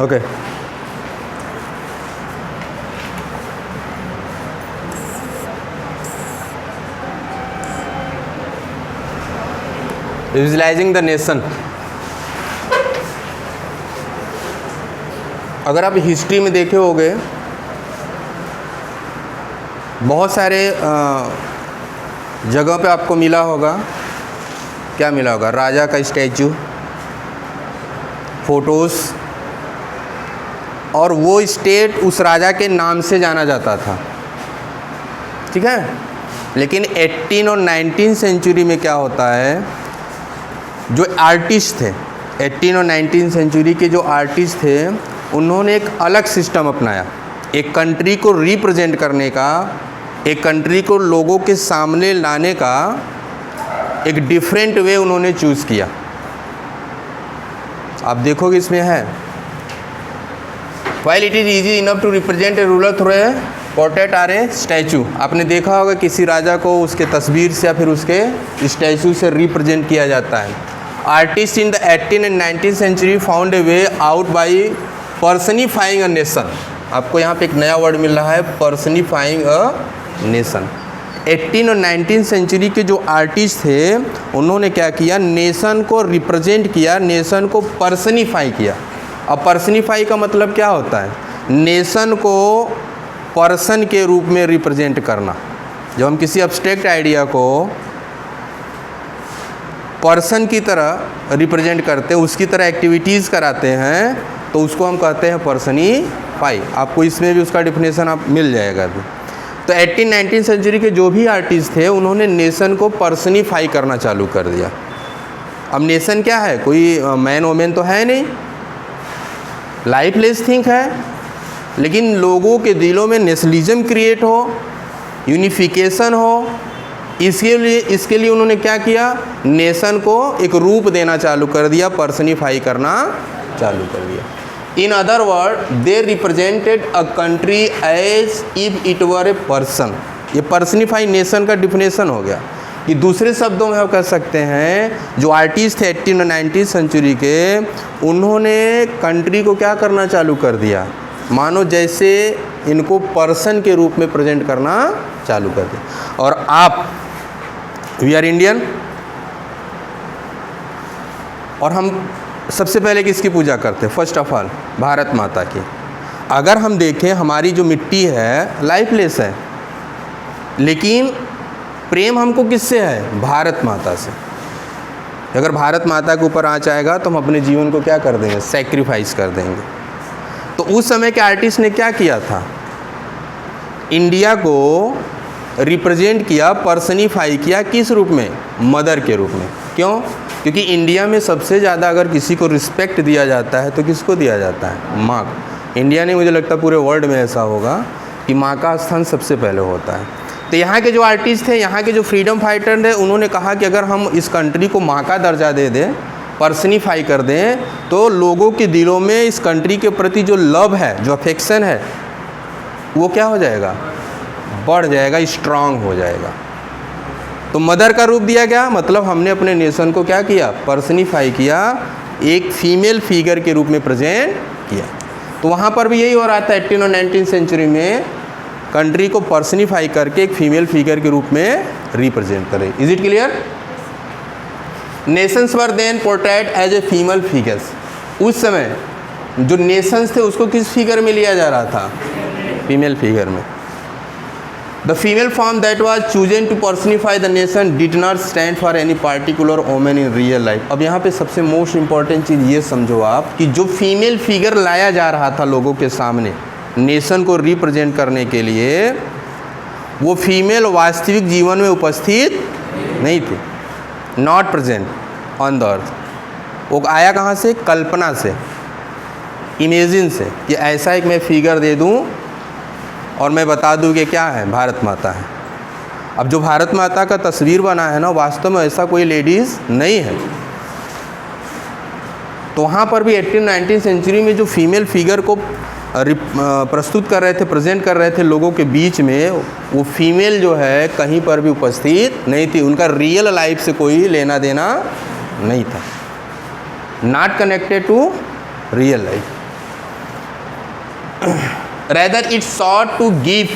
Okay. Visualising the nation. अगर आप history में देखे होंगे, बहुत सारे जगह पे आपको मिला होगा, क्या मिला होगा, राजा का स्टैचू, फोटोज़, और वो स्टेट उस राजा के नाम से जाना जाता था, ठीक है। लेकिन 18 और 19 सेंचुरी में क्या होता है, जो आर्टिस्ट थे 18 और 19 सेंचुरी के जो आर्टिस्ट थे, उन्होंने एक अलग सिस्टम अपनाया, एक कंट्री को रिप्रेजेंट करने का, एक कंट्री को लोगों के सामने लाने का एक डिफरेंट वे उन्होंने चूज़ किया। आप देखोगे इसमें है, while it is easy enough to represent a ruler through a portrait or a statue. आपने देखा होगा किसी राजा को उसके तस्वीर से या फिर उसके स्टैचू से रिप्रेजेंट किया जाता है। Artist in the 18 and 19 century found a way out by personifying a nation. आपको यहाँ पे एक नया वर्ड मिल रहा है, पर्सनिफाइंग अ नेशन। 18 और 19 सेंचुरी के जो आर्टिस्ट थे, उन्होंने क्या किया, नेशन को रिप्रेजेंट किया, नेशन को पर्सनिफाई किया। अब पर्सनिफाई का मतलब क्या होता है, नेशन को पर्सन के रूप में रिप्रेजेंट करना। जब हम किसी अब्स्ट्रैक्ट आइडिया को पर्सन की तरह रिप्रेजेंट करते हैं, उसकी तरह एक्टिविटीज़ कराते हैं, तो उसको हम कहते हैं पर्सनिफाई। आपको इसमें भी उसका डिफिनेशन आप मिल जाएगा अभी। तो 18-19 सेंचुरी के जो भी आर्टिस्ट थे, उन्होंने नेशन को पर्सनिफाई करना चालू कर दिया। अब नेशन क्या है, कोई मैन वोमेन तो है नहीं, लाइफलेस थिंग है, लेकिन लोगों के दिलों में नेशनलिज्म क्रिएट हो, यूनिफिकेशन हो, इसके लिए उन्होंने क्या किया, नेशन को एक रूप देना चालू कर दिया, पर्सनिफाई करना चालू कर दिया। In other word, they represented a country as if it were a person. ये पर्सनिफाई नेशन का डिफिनेशन हो गया। कि दूसरे शब्दों में हम कह सकते हैं, जो आर्टिस्ट थे 18 और 19 सेंचुरी के, उन्होंने कंट्री को क्या करना चालू कर दिया, मानो जैसे इनको पर्सन के रूप में प्रेजेंट करना चालू कर दिया। और आप, वी आर इंडियन, और हम सबसे पहले किसकी पूजा करते हैं, फर्स्ट ऑफ ऑल भारत माता की। अगर हम देखें, हमारी जो मिट्टी है लाइफलेस है, लेकिन प्रेम हमको किससे है, भारत माता से। अगर भारत माता के ऊपर आँच आएगा तो हम अपने जीवन को क्या कर देंगे, सैक्रिफाइस कर देंगे। तो उस समय के आर्टिस्ट ने क्या किया था, इंडिया को रिप्रेजेंट किया, पर्सनिफाई किया, किस रूप में, मदर के रूप में। क्यों, क्योंकि इंडिया में सबसे ज़्यादा अगर किसी को रिस्पेक्ट दिया जाता है तो किसको दिया जाता है, माँ को। इंडिया ने, मुझे लगता है पूरे वर्ल्ड में ऐसा होगा कि माँ का स्थान सबसे पहले होता है। तो यहाँ के जो आर्टिस्ट थे, यहाँ के जो फ्रीडम फाइटर थे, उन्होंने कहा कि अगर हम इस कंट्री को माँ का दर्जा दे दें, पर्सनिफाई कर दें, तो लोगों के दिलों में इस कंट्री के प्रति जो लव है, जो अफेक्शन है, वो क्या हो जाएगा, बढ़ जाएगा, स्ट्रांग हो जाएगा। तो मदर का रूप दिया गया, मतलब हमने अपने नेशन को क्या किया, पर्सनिफाई किया, एक फीमेल फिगर के रूप में प्रेजेंट किया। तो वहाँ पर भी यही हो रहा था 18 और 19 सेंचुरी में, कंट्री को पर्सनिफाई करके एक फीमेल फिगर के रूप में रिप्रेजेंट करें। Is it clear? Nations were then portrait as a female figures. उस समय जो नेशंस थे उसको किस फिगर में लिया जा रहा था, फीमेल फिगर में। The female form that was chosen to personify the nation did not stand for any particular women in real life. अब यहाँ पे सबसे मोस्ट इंपॉर्टेंट चीज़ ये समझो आप, कि जो फीमेल फिगर लाया जा रहा था लोगों के सामने नेशन को रिप्रेजेंट करने के लिए, वो फीमेल वास्तविक जीवन में उपस्थित नहीं थी, not present on the earth. वो आया कहाँ से, कल्पना से, इमेजिन से, कि ऐसा एक मैं फिगर दे दूँ और मैं बता दूँ कि क्या है, भारत माता है। अब जो भारत माता का तस्वीर बना है ना, वास्तव में ऐसा कोई लेडीज़ नहीं है। तो वहाँ पर भी 18-19 सेंचुरी में जो फीमेल फिगर को प्रस्तुत कर रहे थे, प्रेजेंट कर रहे थे लोगों के बीच में, वो फीमेल जो है कहीं पर भी उपस्थित नहीं थी। उनका रियल लाइफ से कोई लेना देना नहीं था, not connected to real life. rather it sought to give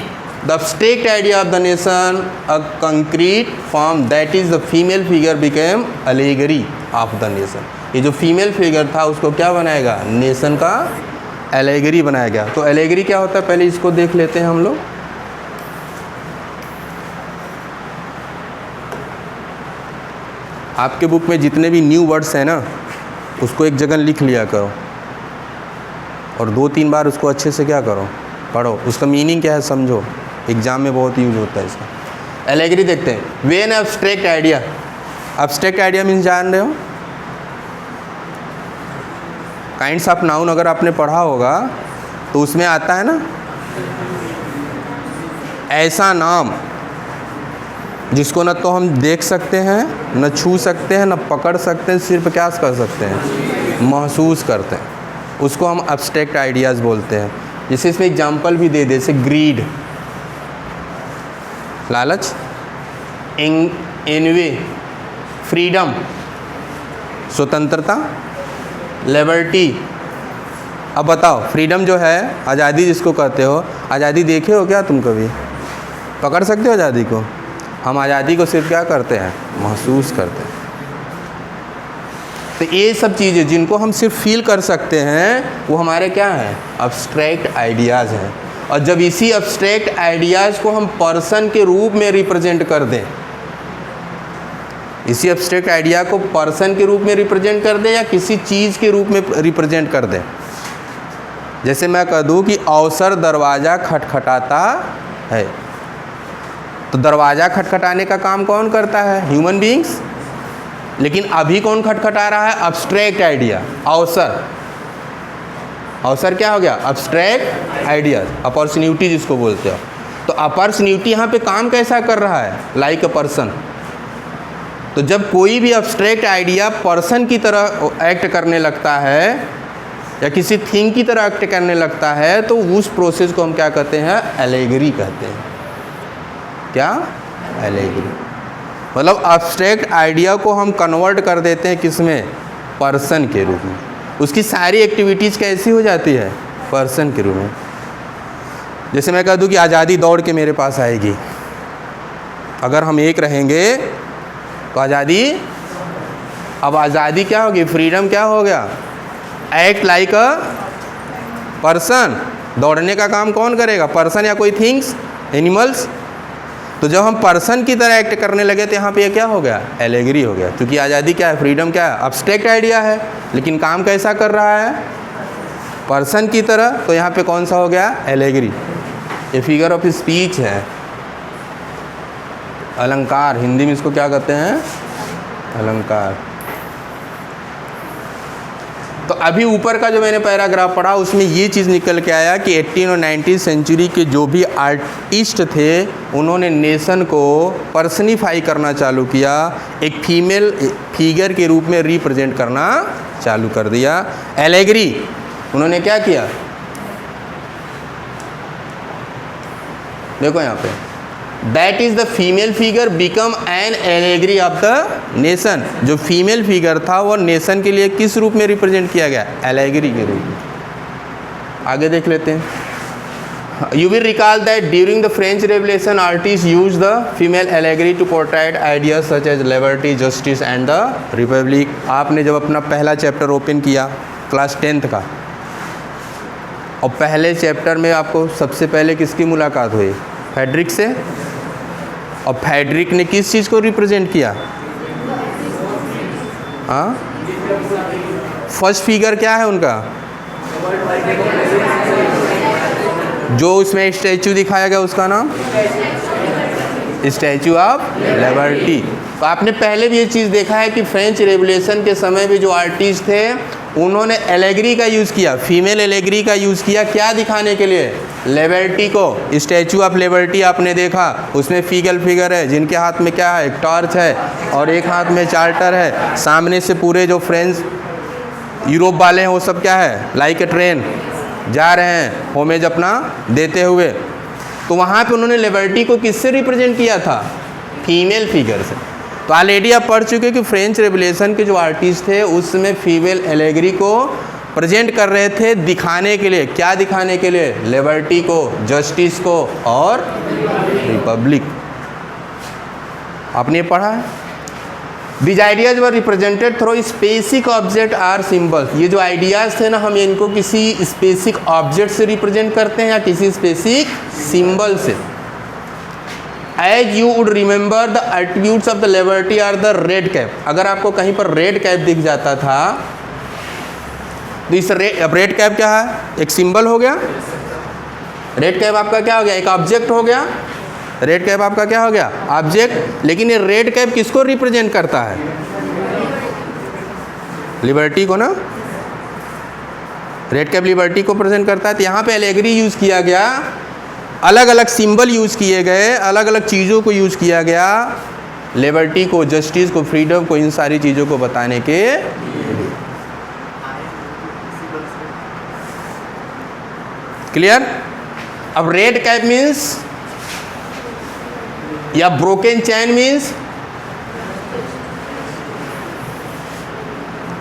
the abstract idea of the nation a concrete form, that is the female figure became allegory of the nation. ये जो female figure था उसको क्या बनाएगा, nation का allegory बनाया गया। तो एलेगरी क्या होता है पहले इसको देख लेते हैं हम लोग। आपके बुक में जितने भी न्यू वर्ड्स हैं ना उसको एक जगह लिख लिया करो और 2-3 बार उसको अच्छे से क्या करो, पढ़ो, उसका मीनिंग क्या है समझो, एग्जाम में बहुत यूज होता है इसका। एलेगरी देखते हैं। When abstract idea, abstract idea means जान रहे हो, काइंड्स ऑफ नाउन अगर आपने पढ़ा होगा तो उसमें आता है ना ऐसा नाम जिसको न तो हम देख सकते हैं, न छू सकते हैं, न पकड़ सकते हैं, सिर्फ क्या कर सकते हैं, महसूस करते हैं, उसको हम एब्स्ट्रैक्ट आइडियाज़ बोलते हैं। जैसे इसमें एग्जांपल भी दे दे, जैसे ग्रीड लालच, एनवे फ्रीडम स्वतंत्रता, लिबर्टी। अब बताओ फ्रीडम जो है आज़ादी जिसको कहते हो, आज़ादी देखे हो क्या तुम कभी, पकड़ सकते हो आज़ादी को? हम आज़ादी को सिर्फ क्या करते हैं, महसूस करते हैं। तो ये सब चीज़ें जिनको हम सिर्फ फील कर सकते हैं वो हमारे क्या हैं, एब्स्ट्रैक्ट आइडियाज़ हैं। और जब इसी एब्स्ट्रैक्ट आइडियाज़ को हम पर्सन के रूप में रिप्रेजेंट कर दें, इसी एब्स्ट्रैक्ट आइडिया को पर्सन के रूप में रिप्रेजेंट कर दें या किसी चीज़ के रूप में रिप्रेजेंट कर दें, जैसे मैं कह दूँ कि अवसर दरवाज़ा खटखटाता है, तो दरवाज़ा खटखटाने का काम कौन करता है, ह्यूमन बीइंग्स। लेकिन अभी कौन खटखटा रहा है, एब्स्ट्रैक्ट आइडिया, अवसर। अवसर क्या हो गया, एब्स्ट्रैक्ट आइडिया, अपॉर्चुनिटी जिसको बोलते हो। तो अपॉर्चुनिटी यहाँ पे काम कैसा कर रहा है, लाइक अ पर्सन। तो जब कोई भी एब्स्ट्रैक्ट आइडिया पर्सन की तरह एक्ट करने लगता है या किसी थिंग की तरह एक्ट करने लगता है तो उस प्रोसेस को हम क्या कहते हैं, एलेगरी कहते हैं। क्या, एलेगरी। मतलब एब्स्ट्रैक्ट आइडिया को हम कन्वर्ट कर देते हैं किसमें, पर्सन के रूप में। उसकी सारी एक्टिविटीज़ कैसी हो जाती है, पर्सन के रूप में। जैसे मैं कह दूं कि आज़ादी दौड़ के मेरे पास आएगी, अगर हम एक रहेंगे तो आज़ादी, अब आज़ादी क्या होगी, फ्रीडम क्या हो गया, एक्ट लाइक अ पर्सन। दौड़ने का काम कौन करेगा, पर्सन या कोई थिंग्स, एनिमल्स। तो जब हम पर्सन की तरह एक्ट करने लगे तो यहाँ पे ये क्या हो गया, एलेगरी हो गया। क्योंकि आज़ादी क्या है, फ्रीडम क्या है, एब्स्ट्रैक्ट आइडिया है लेकिन काम कैसा कर रहा है, पर्सन की तरह। तो यहाँ पे कौन सा हो गया, एलेगरी। ये फिगर ऑफ स्पीच है, अलंकार, हिंदी में इसको क्या कहते हैं, अलंकार। तो अभी ऊपर का जो मैंने पैराग्राफ पढ़ा उसमें ये चीज़ निकल के आया कि 18 और 19 सेंचुरी के जो भी आर्टिस्ट थे उन्होंने नेशन को पर्सनिफाई करना चालू किया, एक फीमेल फिगर के रूप में रिप्रेजेंट करना चालू कर दिया। एलेगरी उन्होंने क्या किया, देखो यहाँ पे, that is the female figure become an allegory of the nation. जो फीमेल फिगर था वो नेशन के लिए किस रूप में रिप्रेजेंट किया गया, एलेगरी के रूप में। आगे देख लेते हैं। You will recall that during the French revolution artist use the female allegory to portrait ideas such as liberty, justice and the republic. आपने जब अपना पहला चैप्टर ओपन किया क्लास 10th का, और पहले चैप्टर में आपको सबसे पहले किसकी मुलाकात हुई, फ्रेडरिक से। और फ्रेडरिक ने किस चीज़ को रिप्रेजेंट किया, हाँ, फर्स्ट फिगर क्या है उनका, जो उसमें स्टैचू दिखाया गया उसका नाम स्टैचू ऑफ लिबर्टी। तो आपने पहले भी ये चीज़ देखा है कि फ्रेंच रेवोल्यूशन के समय भी जो आर्टिस्ट थे उन्होंने एलेगरी का यूज़ किया, फीमेल एलेगरी का यूज़ किया, क्या दिखाने के लिए, लिबर्टी को। स्टैचू ऑफ लिबर्टी आपने देखा, उसमें फिगर है जिनके हाथ में क्या है, एक टॉर्च है और एक हाथ में चार्टर है। सामने से पूरे जो फ्रेंच यूरोप वाले हैं वो सब क्या है, लाइक ए ट्रेन जा रहे हैं होमेज अपना देते हुए। तो वहाँ पे उन्होंने लिबर्टी को किससे रिप्रेजेंट किया था, फीमेल फिगर से। तो ऑलरेडी आप पढ़ चुके कि फ्रेंच रेवोल्यूशन के जो आर्टिस्ट थे उसमें फीमेल एलेगरी को प्रेजेंट कर रहे थे दिखाने के लिए, क्या दिखाने के लिए? लिबर्टी को, जस्टिस को और रिपब्लिक। आपने पढ़ा है? These ideas were represented through specific object or symbols। ये जो आइडियाज़ थे ना, हम इनको किसी स्पेसिफिक ऑब्जेक्ट से रिप्रेजेंट करते हैं या किसी स्पेसिफिक सिंबल से। As you would remember the attributes of the liberty are the red cap। अगर आपको कहीं पर रेड कैप दिख जाता था तो इस रेड कैप क्या है? एक सिंबल हो गया। रेड कैप आपका क्या हो गया? एक ऑब्जेक्ट हो गया। रेड कैप आपका क्या हो गया? ऑब्जेक्ट। लेकिन ये रेड कैप किसको रिप्रेजेंट करता है? लिबर्टी को ना। रेड कैप लिबर्टी को प्रेजेंट करता है। तो यहाँ पे एलेगरी यूज़ किया गया, अलग अलग सिंबल यूज़ किए गए, अलग अलग चीज़ों को यूज़ किया गया, लिबर्टी को, जस्टिस को, फ्रीडम को, इन सारी चीज़ों को बताने के। क्लियर? अब रेड कैप मीन्स या broken chain means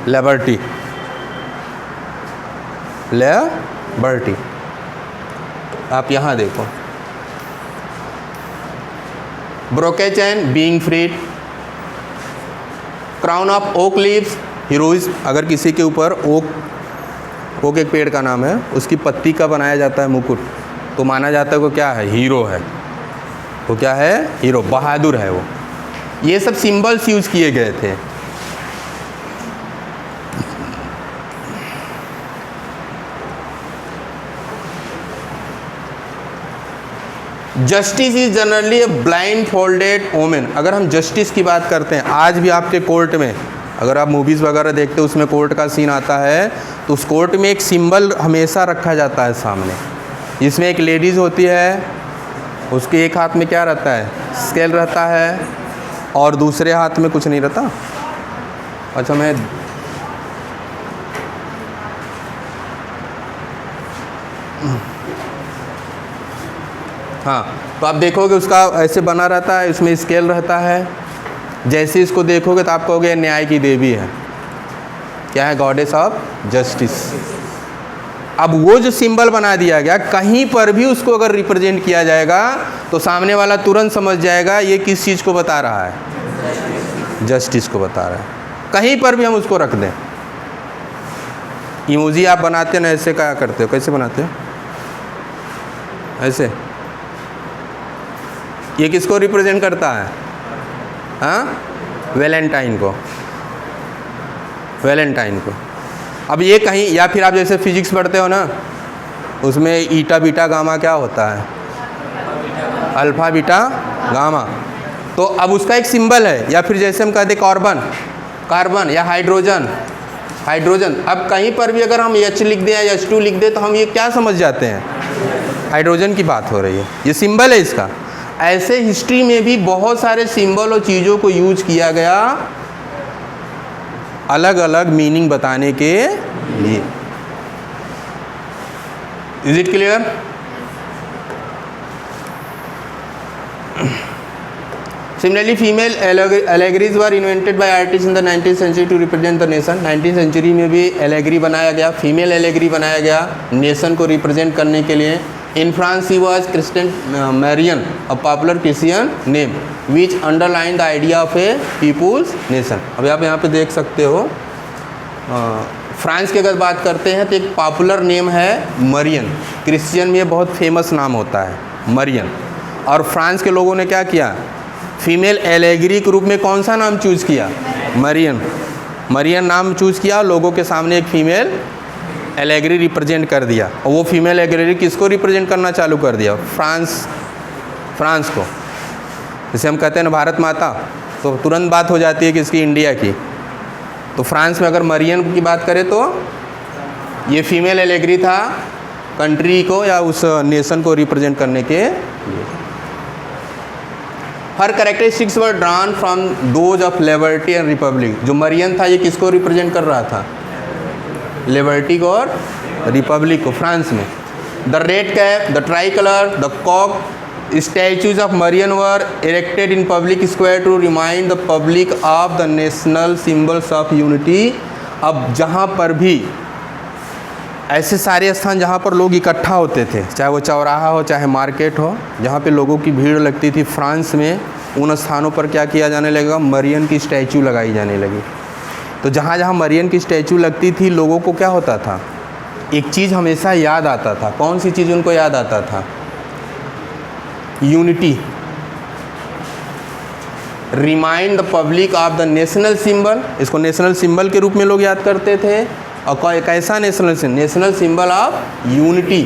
liberty. Liberty. आप यहां देखो, broken chain being freed, crown of oak leaves heroism. अगर किसी के ऊपर ओक एक पेड़ का नाम है, उसकी पत्ती का बनाया जाता है मुकुट, तो माना जाता है वो क्या है? हीरो है। वो क्या है? हीरो, बहादुर है वो। ये सब सिंबल्स यूज किए गए थे। Justice is generally a blind folded women. अगर हम जस्टिस की बात करते हैं, आज भी आपके कोर्ट में, अगर आप मूवीज़ वगैरह देखते हो, उसमें कोर्ट का सीन आता है, तो उस कोर्ट में एक सिंबल हमेशा रखा जाता है सामने। इसमें एक लेडीज़ होती है, उसके एक हाथ में क्या रहता है? स्केल रहता है, और दूसरे हाथ में कुछ नहीं रहता। अच्छा, मैं हाँ, तो आप देखोगे उसका ऐसे बना रहता है, इसमें स्केल रहता है। जैसे इसको देखोगे तो आप कहोगे न्याय की देवी है। क्या है? Goddess of justice. अब वो जो सिंबल बना दिया गया, कहीं पर भी उसको अगर रिप्रेजेंट किया जाएगा तो सामने वाला तुरंत समझ जाएगा ये किस चीज़ को बता रहा है? जस्टिस को बता रहा है। कहीं पर भी हम उसको रख दें। इमोजी आप बनाते हैं ना, ऐसे क्या करते हो? कैसे बनाते हो? ऐसे। ये किसको रिप्रेजेंट करता है? हाँ, वैलेंटाइन को। वैलेंटाइन को। अब ये कहीं, या फिर आप जैसे फिजिक्स पढ़ते हो ना, उसमें ईटा बीटा गामा क्या होता है? Alpha beta gamma. तो अब उसका एक सिंबल है। या फिर जैसे हम कहते कार्बन, कार्बन या हाइड्रोजन, हाइड्रोजन। अब कहीं पर भी अगर हम H लिख दें या H2 लिख दें तो हम ये क्या समझ जाते हैं? हाइड्रोजन की बात हो रही है। ये सिंबल है इसका। ऐसे हिस्ट्री में भी बहुत सारे सिंबल और चीज़ों को यूज किया गया अलग अलग मीनिंग बताने के लिए। Is it clear? Similarly, female allegories were invented by artists in the 19th century to represent the nation। 19th century में भी एलेगरी बनाया गया, फीमेल एलेगरी बनाया गया नेशन को रिप्रेजेंट करने के लिए। In France, he was Christian Marion, a popular Christian name, which underlined the idea of a people's nation। अभी आप यहाँ पे देख सकते हो, फ्रांस की अगर बात करते हैं तो एक पॉपुलर नेम है मरियन। क्रिश्चियन में बहुत फेमस नाम होता है मरियन। और फ्रांस के लोगों ने क्या किया? फीमेल एलेगरी के रूप में कौन सा नाम चूज़ किया? मरियन। मरियन नाम चूज़ किया, लोगों के सामने एक फीमेल एलेगरी रिप्रेजेंट कर दिया। और वो फीमेल एलेगरी किसको रिप्रेजेंट करना चालू कर दिया? फ्रांस को। जैसे हम कहते हैं ना भारत माता, तो तुरंत बात हो जाती है किसकी? इंडिया की। तो फ्रांस में अगर मरियन की बात करें तो ये फीमेल एलेगरी था कंट्री को या उस नेशन को रिप्रेजेंट करने के लिए। Her characteristics were drawn from those of liberty and republic. जो मरियन था ये किसको रिप्रेजेंट कर रहा था? लिबर्टी को और रिपब्लिक को, फ्रांस में। The red cap, the tricolour, the cock statues of Marianne were erected in public square to remind the public of the national symbols of unity. अब जहाँ पर भी ऐसे सारे स्थान जहाँ पर लोग इकट्ठा होते थे, चाहे वो चौराहा हो चाहे मार्केट हो, जहाँ पे लोगों की भीड़ लगती थी, फ्रांस में उन स्थानों पर क्या किया जाने लगेगा, मरियम की स्टैचू लगाई जाने लगी। तो जहाँ जहाँ मरियम की स्टैचू लगती थी, लोगों को क्या होता था, एक चीज़ हमेशा याद आता था। कौन सी चीज़ उनको याद आता था? Unity. Remind the public of the national symbol, इसको नेशनल सिंबल के रूप में लोग याद करते थे। और कैसा national symbol? National symbol of unity,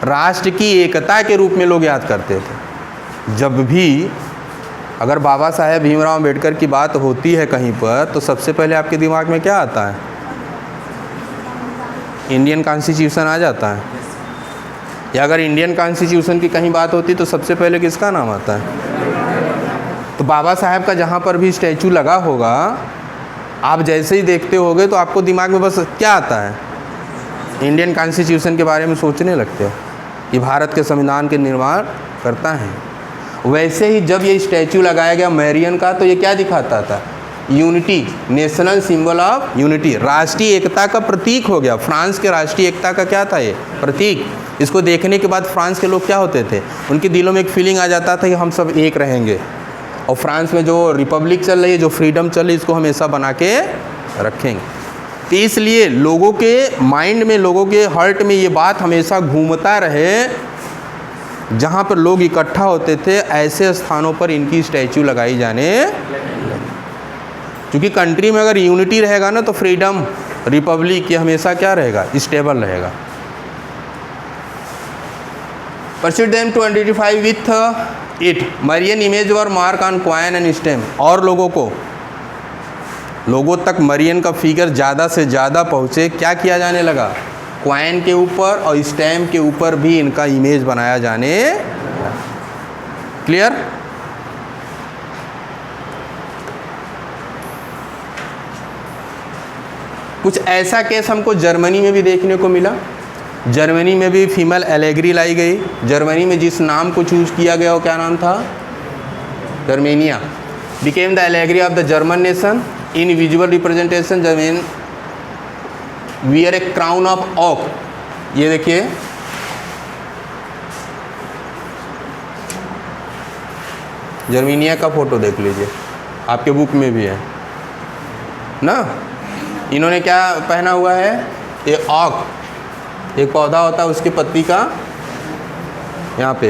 राष्ट्र की एकता के रूप में लोग याद करते थे। जब भी अगर बाबा साहेब भीमराव अम्बेडकर की बात होती है कहीं पर, तो सबसे पहले आपके दिमाग में क्या आता है? इंडियन कॉन्स्टिट्यूशन आ जाता है। या अगर इंडियन कॉन्स्टिट्यूशन की कहीं बात होती तो सबसे पहले किसका नाम आता है? तो बाबा साहेब का जहाँ पर भी स्टैचू लगा होगा, आप जैसे ही देखते होगे तो आपको दिमाग में बस क्या आता है? इंडियन कॉन्स्टिट्यूशन के बारे में सोचने लगते हो, ये भारत के संविधान के निर्माण करता है। वैसे ही जब ये स्टैचू लगाया गया मैरियन का, तो ये क्या दिखाता था? Unity, national symbol of unity, राष्ट्रीय एकता का प्रतीक हो गया। फ्रांस के राष्ट्रीय एकता का क्या था? ये प्रतीक। इसको देखने के बाद फ्रांस के लोग क्या होते थे, उनके दिलों में एक फीलिंग आ जाता था कि हम सब एक रहेंगे, और फ्रांस में जो रिपब्लिक चल रही है, जो फ्रीडम चल रही है, इसको हमेशा बना के रखेंगे। तो इसलिए लोगों के माइंड में, लोगों के हार्ट में ये बात हमेशा घूमता रहे, जहाँ पर लोग इकट्ठा होते थे, ऐसे स्थानों पर इनकी स्टैचू लगाई जाने। क्योंकि कंट्री में अगर यूनिटी रहेगा ना, तो फ्रीडम, रिपब्लिक, ये हमेशा क्या रहेगा? स्टेबल रहेगा। Persuade them to identify with it. Marian image were marked on coin and stamp. और लोगों तक मरियन का फिगर ज़्यादा से ज़्यादा पहुँचे, क्या किया जाने लगा? क्वाइन के ऊपर और स्टैम्प के ऊपर भी इनका इमेज बनाया जाने। क्लियर? कुछ ऐसा केस हमको जर्मनी में भी देखने को मिला। जर्मनी में भी फीमेल एलेग्री लाई गई। जर्मनी में जिस नाम को चूज किया गया वो क्या नाम था? Germania. Became the allegory of the German nation in visual representation. German wear a crown of oak. ये देखिए, जर्मेनिया का फोटो देख लीजिए, आपके बुक में भी है ना। इन्होंने क्या पहना हुआ है? ये ऑक, एक पौधा होता है, उसकी पत्ती का यहाँ पे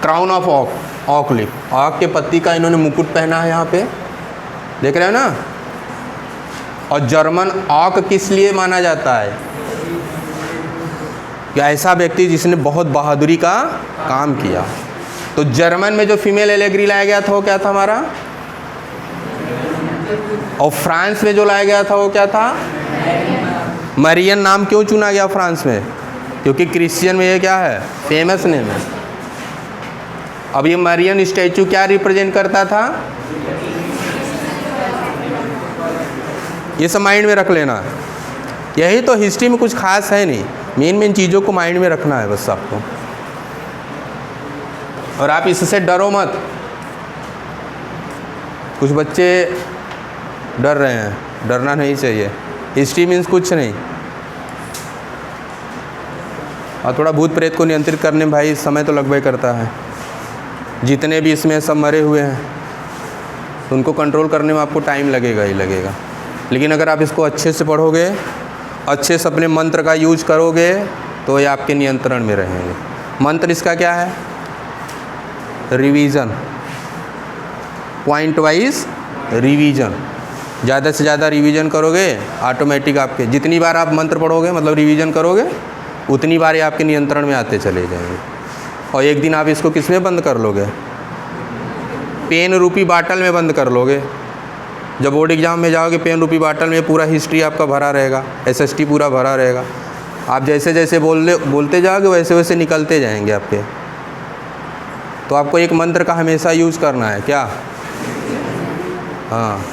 क्राउन ऑफ ऑक, ऑक लीफ, ऑक के पत्ती का इन्होंने मुकुट पहना है यहाँ पे, देख रहे हो ना। और जर्मन ऑक किस लिए माना जाता है? कि ऐसा व्यक्ति जिसने बहुत बहादुरी का काम किया। तो जर्मन में जो फीमेल एलेग्री लाया गया था वो क्या था हमारा? और फ्रांस में जो लाया गया था वो क्या था? मरियन नाम क्यों चुना गया फ्रांस में? क्योंकि क्रिश्चियन में ये क्या है? फेमस नेम है। अब ये मरियन स्टैचू क्या रिप्रेजेंट करता था? ये सब माइंड में रख लेना। यही तो हिस्ट्री में कुछ खास है नहीं, मेन चीज़ों को माइंड में रखना है बस आपको। और आप इससे डरो मत। कुछ बच्चे डर रहे हैं, डरना नहीं चाहिए। हिस्ट्री मीन्स कुछ नहीं। और थोड़ा भूत प्रेत को नियंत्रित करने में भाई समय तो लगभग करता है। जितने भी इसमें सब मरे हुए हैं, तो उनको कंट्रोल करने में आपको टाइम लगेगा ही लगेगा। लेकिन अगर आप इसको अच्छे से पढ़ोगे, अच्छे से अपने मंत्र का यूज करोगे, तो ये आपके नियंत्रण में रहेंगे। मंत्र इसका क्या है? Revision, point wise revision. ज़्यादा से ज़्यादा रिवीजन करोगे, ऑटोमेटिक आपके जितनी बार आप मंत्र पढ़ोगे, मतलब रिवीजन करोगे, उतनी बार ये आपके नियंत्रण में आते चले जाएंगे। और एक दिन आप इसको किस में बंद कर लोगे? पेन रूपी बाटल में बंद कर लोगे। जब बोर्ड एग्जाम में जाओगे, पेन रूपी बाटल में पूरा हिस्ट्री आपका भरा रहेगा, SST पूरा भरा रहेगा। आप जैसे जैसे बोलते जाओगे वैसे वैसे निकलते जाएंगे आपके। तो आपको एक मंत्र का हमेशा यूज़ करना है, क्या? हाँ,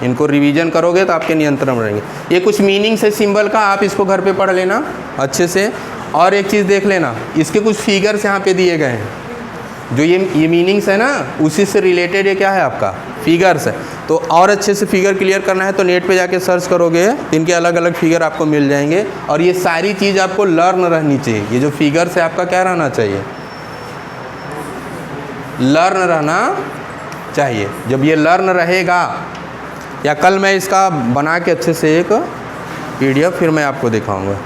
इनको रिवीजन करोगे तो आपके नियंत्रण में रहेंगे। ये कुछ मीनिंग्स है सिंबल का, आप इसको घर पे पढ़ लेना अच्छे से। और एक चीज़ देख लेना, इसके कुछ फिगर्स यहाँ पे दिए गए हैं। जो ये मीनिंग्स है ना, उसी से रिलेटेड ये क्या है आपका? फिगर्स है। तो और अच्छे से फिगर क्लियर करना है तो नेट पे जाके सर्च करोगे तो इनके अलग अलग फिगर आपको मिल जाएंगे। और ये सारी चीज़ आपको लर्न रहनी चाहिए। ये जो फिगर्स है आपका क्या रहना चाहिए, लर्न रहना चाहिए। जब ये लर्न रहेगा, या कल मैं इसका बना के अच्छे से एक PDF फिर मैं आपको दिखाऊंगा।